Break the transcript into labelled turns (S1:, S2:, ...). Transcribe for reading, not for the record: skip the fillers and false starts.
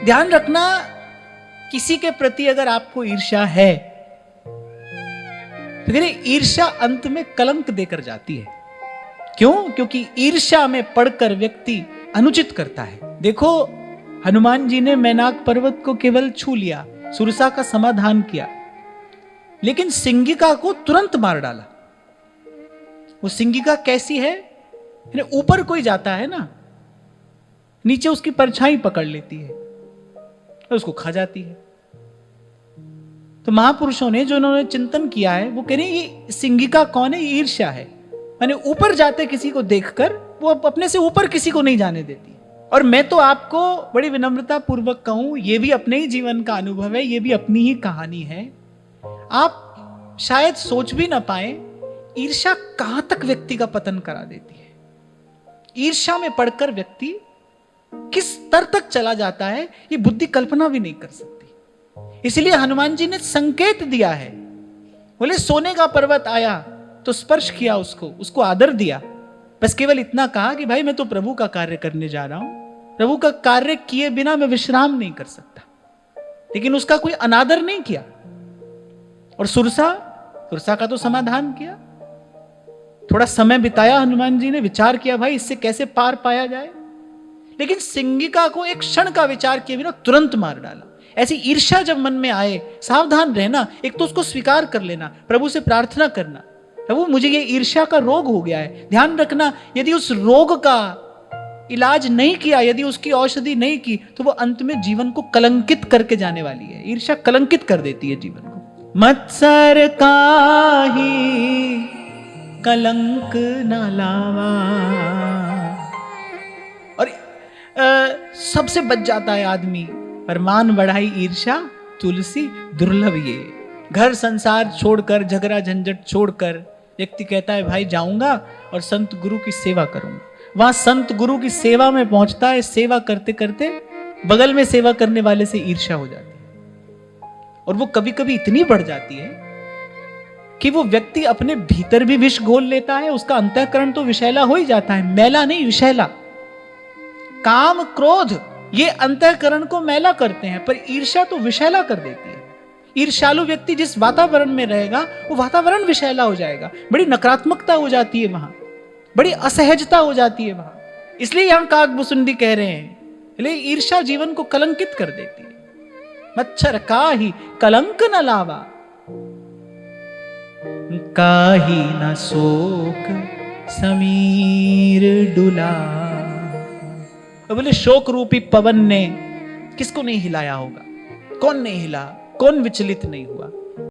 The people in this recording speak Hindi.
S1: ध्यान रखना, किसी के प्रति अगर आपको ईर्ष्या है तो ईर्ष्या अंत में कलंक देकर जाती है। क्यों? क्योंकि ईर्ष्या में पड़कर व्यक्ति अनुचित करता है। देखो, हनुमान जी ने मैनाक पर्वत को केवल छू लिया, सुरसा का समाधान किया, लेकिन सिंगिका को तुरंत मार डाला। वो सिंगिका कैसी है? ऊपर कोई जाता है ना, नीचे उसकी परछाई पकड़ लेती है और उसको खा जाती है। तो महापुरुषों ने जो उन्होंने चिंतन किया है, वो कह रहे हैं ये सिंगिका कौन है? ईर्ष्या है। माने ऊपर जाते किसी को देखकर वो अपने से ऊपर किसी को नहीं जाने देती। और मैं तो आपको बड़ी विनम्रता पूर्वक कहूं, ये भी अपने ही जीवन का अनुभव है, ये भी अपनी ही कहानी है। आप शायद सोच भी ना पाए ईर्ष्या कहां तक व्यक्ति का पतन करा देती है। ईर्ष्या में पड़कर व्यक्ति किस स्तर तक चला जाता है, ये बुद्धि कल्पना भी नहीं कर सकती। इसलिए हनुमान जी ने संकेत दिया है, बोले सोने का पर्वत आया तो स्पर्श किया उसको आदर दिया, बस केवल इतना कहा कि भाई मैं तो प्रभु का कार्य करने जा रहा हूं, प्रभु का कार्य किए बिना मैं विश्राम नहीं कर सकता। लेकिन उसका कोई अनादर नहीं किया। और सुरसा का तो समाधान किया। थोड़ा समय बिताया हनुमान जी ने, विचार किया भाई इससे कैसे पार पाया जाए, लेकिन सिंगिका को एक क्षण का विचार किए बिना तुरंत मार डाला। ऐसी ईर्ष्या जब मन में आए, सावधान रहना। एक तो उसको स्वीकार कर लेना, प्रभु से प्रार्थना करना, प्रभु मुझे ये ईर्ष्या का रोग हो गया है। ध्यान रखना, यदि उस रोग का इलाज नहीं किया, यदि उसकी औषधि नहीं की, तो वो अंत में जीवन को कलंकित करके जाने वाली है। ईर्ष्या कलंकित कर देती है जीवन को। मत्सर काहि कलंक न लावा। और सबसे बच जाता है आदमी, पर मान बढ़ाई ईर्ष्या तुलसी दुर्लभ ये। घर संसार छोड़कर, झगड़ा झंझट छोड़कर व्यक्ति कहता है भाई जाऊंगा और संत गुरु की सेवा करूंगा। वहां संत गुरु की सेवा में पहुंचता है, सेवा करते करते बगल में सेवा करने वाले से ईर्ष्या हो जाती है। और वो कभी कभी इतनी बढ़ जाती है कि वो व्यक्ति अपने भीतर भी विष घोल लेता है। उसका अंतःकरण तो विषैला हो ही जाता है, मैला नहीं विषैला। काम क्रोध ये अंतःकरण को मैला करते हैं, पर ईर्ष्या तो विषैला कर देती है। ईर्ष्यालु व्यक्ति जिस वातावरण में रहेगा वो वातावरण विषैला हो जाएगा। बड़ी नकारात्मकता हो जाती है वहां, बड़ी असहजता हो जाती है वहां। इसलिए यहां काकभुसुंडी कह रहे हैं, ईर्ष्या जीवन को कलंकित कर देती है। मच्छर काहि कलंक न लावा, काहि न शोक समीर डुला। तो बोले शोक रूपी पवन ने किसको नहीं हिलाया होगा? कौन नहीं हिला? कौन विचलित नहीं हुआ?